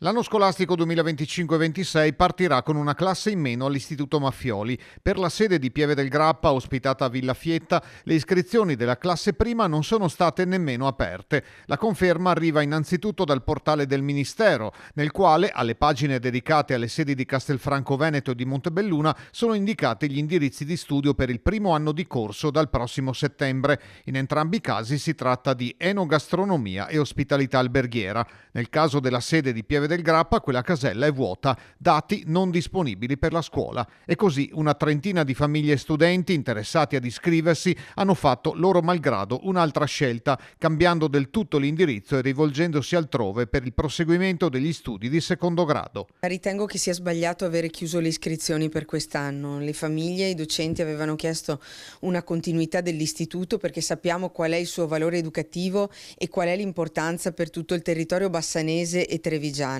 L'anno scolastico 2025-26 partirà con una classe in meno all'Istituto Maffioli. Per la sede di Pieve del Grappa, ospitata a Villa Fietta, le iscrizioni della classe prima non sono state nemmeno aperte. La conferma arriva innanzitutto dal portale del Ministero, nel quale, alle pagine dedicate alle sedi di Castelfranco Veneto e di Montebelluna, sono indicati gli indirizzi di studio per il primo anno di corso dal prossimo settembre. In entrambi i casi si tratta di enogastronomia e ospitalità alberghiera. Nel caso della sede di Pieve del Grappa, quella casella è vuota, dati non disponibili per la scuola. E così una trentina di famiglie e studenti interessati ad iscriversi hanno fatto loro malgrado un'altra scelta, cambiando del tutto l'indirizzo e rivolgendosi altrove per il proseguimento degli studi di secondo grado. Ritengo che sia sbagliato avere chiuso le iscrizioni per quest'anno. Le famiglie e i docenti avevano chiesto una continuità dell'istituto perché sappiamo qual è il suo valore educativo e qual è l'importanza per tutto il territorio bassanese e trevigiano.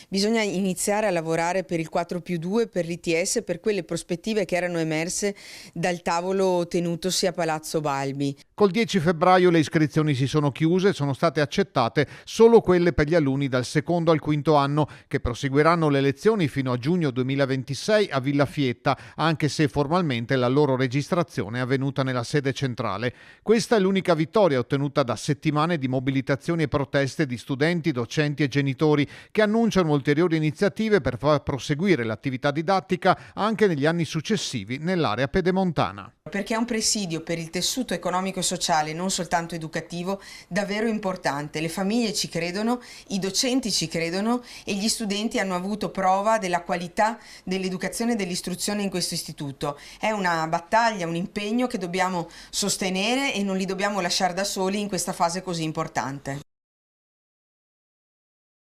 Bisogna iniziare a lavorare per il 4+2, per l'ITS, per quelle prospettive che erano emerse dal tavolo tenutosi a Palazzo Balbi. Col 10 febbraio le iscrizioni si sono chiuse e sono state accettate solo quelle per gli alunni dal secondo al quinto anno, che proseguiranno le lezioni fino a giugno 2026 a Villa Fietta, anche se formalmente la loro registrazione è avvenuta nella sede centrale. Questa è l'unica vittoria ottenuta da settimane di mobilitazioni e proteste di studenti, docenti e genitori che annunciano ulteriori iniziative per far proseguire l'attività didattica anche negli anni successivi nell'area pedemontana. Perché è un presidio per il tessuto economico e sociale, non soltanto educativo, davvero importante. Le famiglie ci credono, i docenti ci credono e gli studenti hanno avuto prova della qualità dell'educazione e dell'istruzione in questo istituto. È una battaglia, un impegno che dobbiamo sostenere e non li dobbiamo lasciare da soli in questa fase così importante.